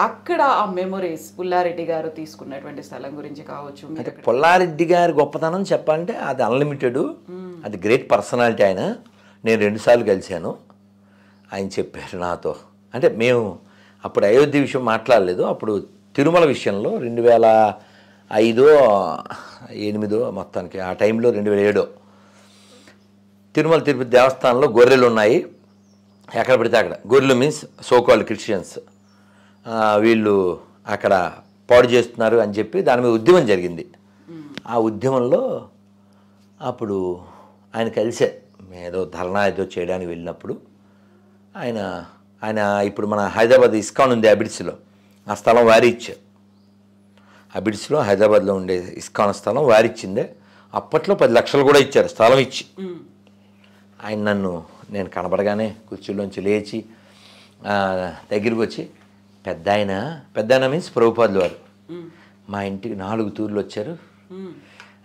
అక్కడ ఆ మెమొరీస్ పుల్లారెడ్డి గారు తీసుకున్నటువంటి స్థలం గురించి కావచ్చు. అంటే పుల్లారెడ్డి గారి గొప్పతనం చెప్పాలంటే అది అన్లిమిటెడ్, అది గ్రేట్ పర్సనాలిటీ. ఆయన నేను 2 సార్లు కలిశాను. ఆయన చెప్పారు నాతో, అంటే మేము అప్పుడు అయోధ్య విషయం మాట్లాడలేదు, అప్పుడు తిరుమల విషయంలో 2005 8 మొత్తానికి ఆ టైంలో 2007 తిరుమల తిరుపతి దేవస్థానంలో గొర్రెలు ఉన్నాయి, ఎక్కడ పడితే అక్కడ గొర్రెలు మీన్స్ సోకాల్డ్ క్రిస్టియన్స్, వీళ్ళు అక్కడ పాడు చేస్తున్నారు అని చెప్పి దాని మీద ఉద్యమం జరిగింది. ఆ ఉద్యమంలో అప్పుడు ఆయన కలిసే ఏదో ధర్నా ఏదో చేయడానికి వెళ్ళినప్పుడు ఆయన ఇప్పుడు మన హైదరాబాద్ ఇస్కాన్ ఉంది అబిడ్స్లో, ఆ స్థలం వారి ఇచ్చారు. అబిడ్స్లో హైదరాబాద్లో ఉండే ఇస్కాన్ స్థలం వారిచ్చిందే. అప్పట్లో 10 లక్షలు కూడా ఇచ్చారు స్థలం ఇచ్చి. ఆయన నేను కనబడగానే కుర్చీలోంచి లేచి దగ్గరికి వచ్చి, పెద్ద ఆయన మీన్స్ ప్రభుపాదులు వారు మా ఇంటికి 4 తూర్లు వచ్చారు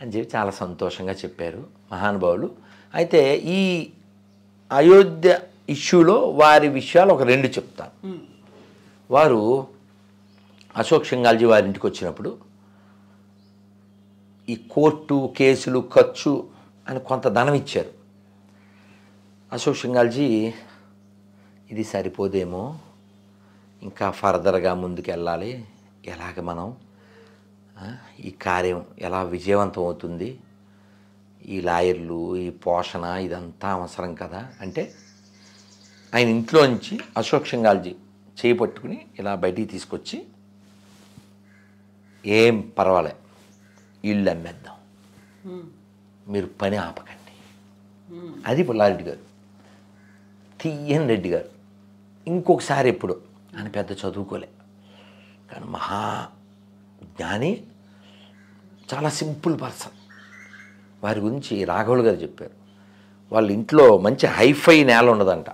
అని చెప్పి చాలా సంతోషంగా చెప్పారు మహానుభావులు. అయితే ఈ అయోధ్య ఇష్యూలో వారి విషయాలు ఒక 2 చెప్తాను. వారు అశోక్ సింఘాల్జీ వారి ఇంటికి వచ్చినప్పుడు ఈ కోర్టు కేసులు ఖర్చు అని కొంత ధనం ఇచ్చారు. అశోక్ సింఘాల్జీ ఇది సరిపోదేమో, ఇంకా ఫర్దర్గా ముందుకు వెళ్ళాలి, ఎలాగ మనం ఈ కార్యం ఎలా విజయవంతం అవుతుంది, ఈ లాయర్లు ఈ పోషణ ఇదంతా అవసరం కదా అంటే ఆయన ఇంట్లోంచి అశోక్ సింఘాల్జీ చేయి పట్టుకుని ఇలా బయటికి తీసుకొచ్చి, ఏం పర్వాలే ఇల్లు అమ్మేద్దాం, మీరు పని ఆపకండి. అది పుల్లారెడ్డి గారు. తీయన్ రెడ్డి గారు ఇంకొకసారి ఎప్పుడు ఆయన పెద్ద చదువుకోలే కానీ మహా జ్ఞాని, చాలా సింపుల్ పర్సన్. వారి గురించి రాఘవులు గారు చెప్పారు, వాళ్ళ ఇంట్లో మంచి హైఫై నేల ఉండదంట,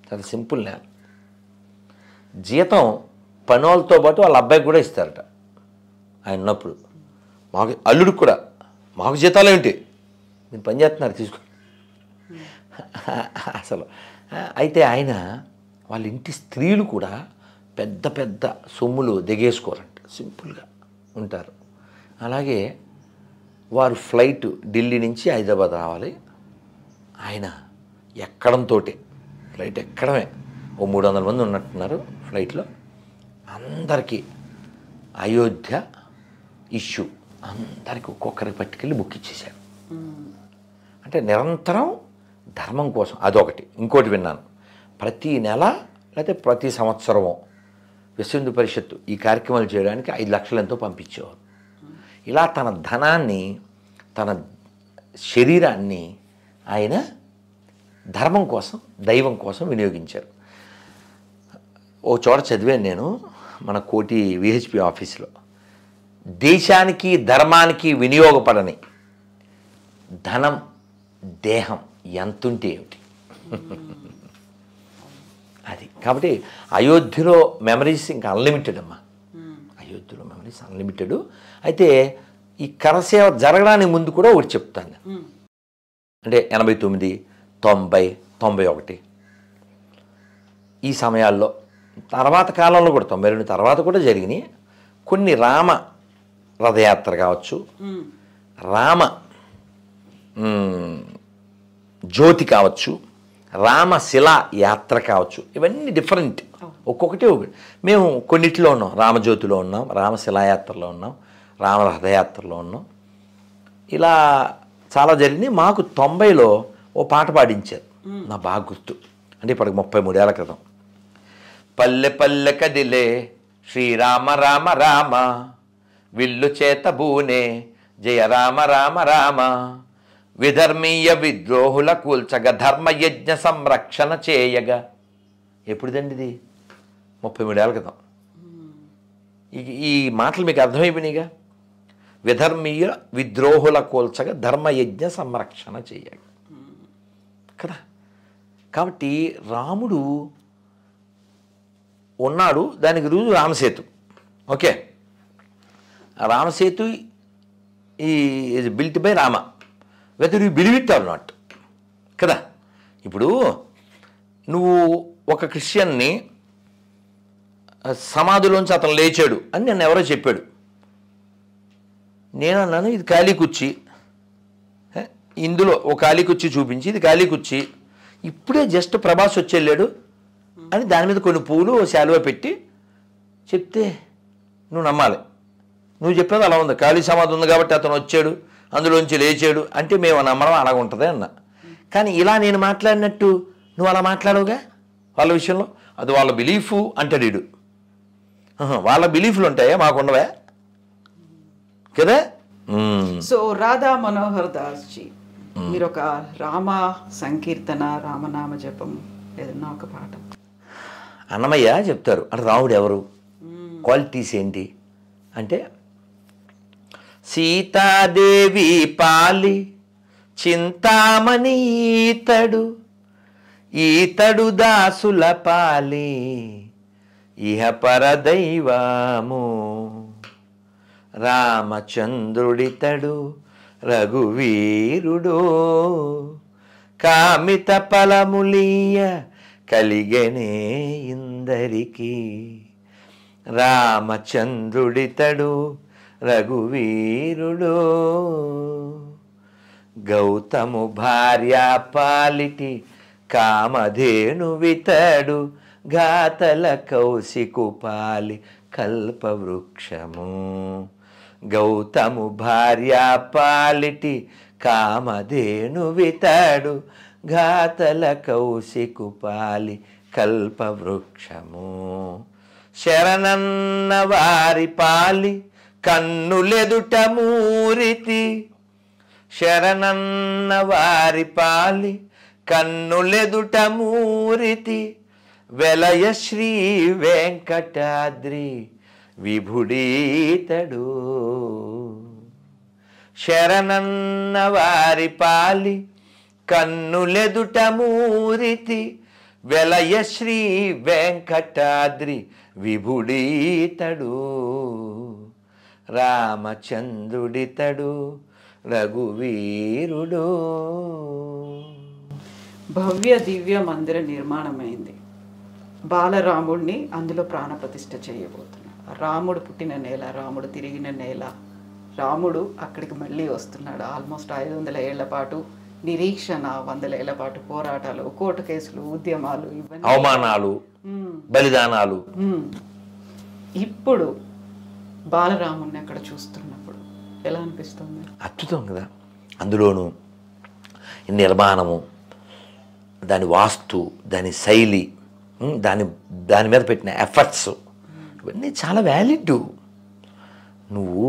చాలా సింపుల్ నేల. జీతం పని వాళ్ళతో పాటు వాళ్ళ అబ్బాయికి కూడా ఇస్తారట ఆయన ఉన్నప్పుడు. మాకు అల్లుడికి కూడా, మాకు జీతాలు ఏమిటి, మీరు పని చేస్తున్నారు తీసుకో అసలు. అయితే ఆయన వాళ్ళ ఇంటి స్త్రీలు కూడా పెద్ద పెద్ద సొమ్ములు దిగేసుకోరంట, సింపుల్గా ఉంటారు. అలాగే వారు ఫ్లైట్ ఢిల్లీ నుంచి హైదరాబాద్ రావాలి, ఆయన ఎక్కడంతో ఫ్లైట్ ఎక్కడమే ఓ 300 మంది ఉన్నట్టున్నారు ఫ్లైట్లో. అందరికీ అయోధ్య ఇష్యూ అందరికీ ఒక్కొక్కరికి పట్టుకెళ్ళి బుక్ ఇచ్చేశారు. అంటే నిరంతరం ధర్మం కోసం అదొకటి. ఇంకోటి విన్నాను, ప్రతి నెల లేకపోతే ప్రతి సంవత్సరమో విశ్వ హిందూ పరిషత్తు ఈ కార్యక్రమాలు చేయడానికి 5 లక్షలు ఎంతో పంపించేవారు. ఇలా తన ధనాన్ని తన శరీరాన్ని ఆయన ధర్మం కోసం దైవం కోసం వినియోగించారు. ఓ చోట చదివాను నేను, మన కోటి విహెచ్పి ఆఫీసులో, దేశానికి ధర్మానికి వినియోగపడని ధనం దేహం ఎంతుంటే ఏమిటి అది. కాబట్టి అయోధ్యలో మెమరీస్ ఇంకా అన్లిమిటెడ్ అమ్మా, అయోధ్యలో మెమరీస్ అన్లిమిటెడ్. అయితే ఈ కరసేవ జరగడానికి ముందు కూడా ఒకటి చెప్తాను, అంటే 89, 90, 91 ఈ సమయాల్లో, తర్వాత కాలంలో కూడా 92 తర్వాత కూడా జరిగినాయి కొన్ని. రామ రథయాత్ర కావచ్చు, రామ జ్యోతి కావచ్చు, రామశిలా యాత్ర కావచ్చు, ఇవన్నీ డిఫరెంట్, ఒక్కొక్కటి ఒకటి. మేము కొన్నిటిలో ఉన్నాం, రామజ్యోతిలో ఉన్నాం, రామశిలాయాత్రలో ఉన్నాం, రామ రథయాత్రలో ఉన్నాం. ఇలా చాలా జరిగినాయి. మాకు 90లో ఓ పాట పాడించారు, నా బాగా గుర్తు, అంటే ఇప్పటికి 33 ఏళ్ల క్రితం. పల్లె పల్లె కదిలే శ్రీరామ రామ రామ, విల్లు చేత బూనే జయ రామ రామ రామ, విధర్మీయ విద్రోహుల కూల్చగ ధర్మయజ్ఞ సంరక్షణ చేయగా. ఎప్పుడుదండి ఇది? 33 ఏళ్ల క్రితం. ఈ మాటలు మీకు అర్థమైపోయినాయిగా. విధర్మీయ విద్రోహుల కూల్చగా ధర్మయజ్ఞ సంరక్షణ చేయగా కదా. కాబట్టి రాముడు ఉన్నాడు, దానికి రుజువు Ram Setu. Okay, Ram Setu is built by Rama, whether you believe it or not కదా. ఇప్పుడు నువ్వు ఒక క్రిస్టియన్ని సమాధిలోంచి అతను లేచాడు అని నన్ను ఎవరో చెప్పాడు. నేను అన్నాను ఇది ఖాళీ కుర్చీ, ఇందులో ఒక ఖాళీ కుర్చీ చూపించి ఇది ఖాళీ కుర్చీ, ఇప్పుడే జస్ట్ ప్రభాస్ వచ్చి వెళ్ళాడు అని దాని మీద కొన్ని పూలు శాలువ పెట్టి చెప్తే నువ్వు నమ్మాలి. నువ్వు చెప్పేది అలా ఉంది, ఖాళీ సమాధి ఉంది కాబట్టి అతను వచ్చాడు అందులోంచి లేచాడు అంటే మేము నమ్మడం అలాగ ఉంటుంది అన్న. కానీ ఇలా నేను మాట్లాడినట్టు నువ్వు అలా మాట్లాడవుగా వాళ్ళ విషయంలో, అది వాళ్ళ బిలీఫు అంటాడు వీడు. వాళ్ళ బిలీఫ్లు ఉంటాయా, మాకుండవా కదా. సో రాధా మనోహర్ దాస్ జీ, మీరు ఒక రామ సంకీర్తన, రామనామ జపం ఏదన్నా ఒక పాట. అన్నమయ్య చెప్తారు అంటే రాముడు ఎవరు, క్వాలిటీస్ ఏంటి అంటే, సీతాదేవి పాలి చింతామణి ఈతడు దాసుల పాలి ఇహ పరదైవము, రామచంద్రుడితడు రఘువీరుడో కామిత ఫలములీయ కలిగనే ఇందరికి, రామచంద్రుడితడు రఘువీరుడో గౌతము భార్య పాలిటి కామధేనువితడు ఘాతల కౌశికు పాలి కల్పవృక్షము, గౌతము భార్య పాలిటి కామధేనువితడు ఘాతల కౌశికు పాలి కల్పవృక్షము, శరణన్న వారి పాలి కన్నులెదుట మూరితి, శరణన్న వారి పాలి కన్నులెదుట మూరితి, వెలయ శ్రీ వెంకటాద్రి విభుడీతడు, శరణన్న వారి పాలి కన్నులెదుట మూరితి, వెలయ శ్రీ వెంకటాద్రి విభుడీతడు, రామచంద్రుడితడు రఘువీరుడు. భవ్య దివ్య మందిర నిర్మాణమైంది, బాలరాముడిని అందులో ప్రాణప్రతిష్ఠ చేయబోతున్నాడు. రాముడు పుట్టిన నేల, రాముడు తిరిగిన నేల, రాముడు అక్కడికి మళ్ళీ వస్తున్నాడు. ఆల్మోస్ట్ 500 ఏళ్ల పాటు నిరీక్షణ, 100 ఏళ్ల పాటు పోరాటాలు, కోర్టు కేసులు, ఉద్యమాలు, ఇవన్నీ, అవమానాలు, బలిదానాలు. ఇప్పుడు బాలరాముడిని అక్కడ చూస్తున్నప్పుడు ఎలా అనిపిస్తుంది? అద్భుతం కదా. అందులోనూ నిర్మాణము, దాని వాస్తు, దాని శైలి, దాని మీద పెట్టిన ఎఫర్ట్స్ ఇవన్నీ చాలా వ్యాలిడ్. నువ్వు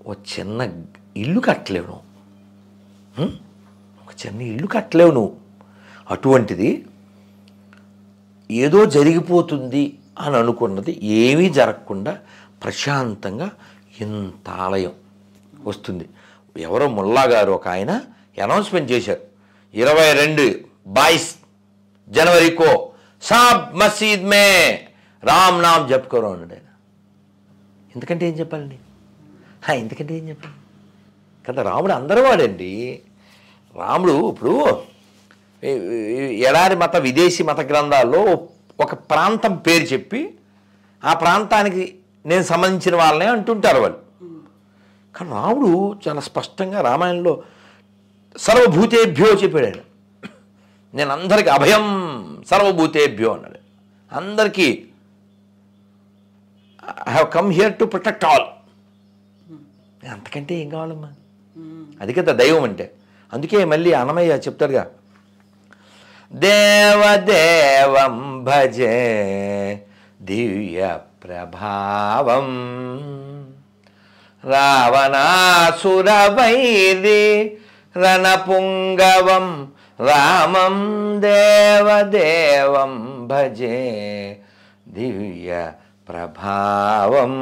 ఒక చిన్న ఇల్లు కట్టలేవు, ఒక చిన్న ఇల్లు కట్టలేవు నువ్వు. అటువంటిది ఏదో జరిగిపోతుంది అని అనుకున్నది ఏమీ జరగకుండా ప్రశాంతంగా ఇంత ఆలయం వస్తుంది. ఎవరో ముల్లా గారు ఒక ఆయన అనౌన్స్మెంట్ చేశారు, 22 जनवरी को सब मस्जिद में రామ్ నామ్ జపుకోరు అన్నాడు ఆయన. ఎందుకంటే ఏం చెప్పాలండి, ఎందుకంటే ఏం చెప్పాలి కదా. రాముడు అందరూ వాడండి. రాముడు ఇప్పుడు ఎడారి మత విదేశీ మత గ్రంథాల్లో ఒక ప్రాంతం పేరు చెప్పి ఆ ప్రాంతానికి నేను సంబంధించిన వాళ్ళనే అంటుంటారు వాళ్ళు. కానీ రాముడు చాలా స్పష్టంగా రామాయణంలో సర్వభూతేభ్యో చెప్పాడు ఆయన. నేను అందరికీ అభయం సర్వభూతేభ్యో అన్నాడు. అందరికీ I have come here to protect all. అంతకంటే ఏం కావాలమ్మా, అది కదా దైవం అంటే. అందుకే మళ్ళీ అన్నమయ్య చెప్తాడుగా, దేవదేవం భజే దివ్య ప్రభావం రావణాసురవైరి రణపుంగవం రామం దేవదేవం భజే దివ్య ప్రభావం.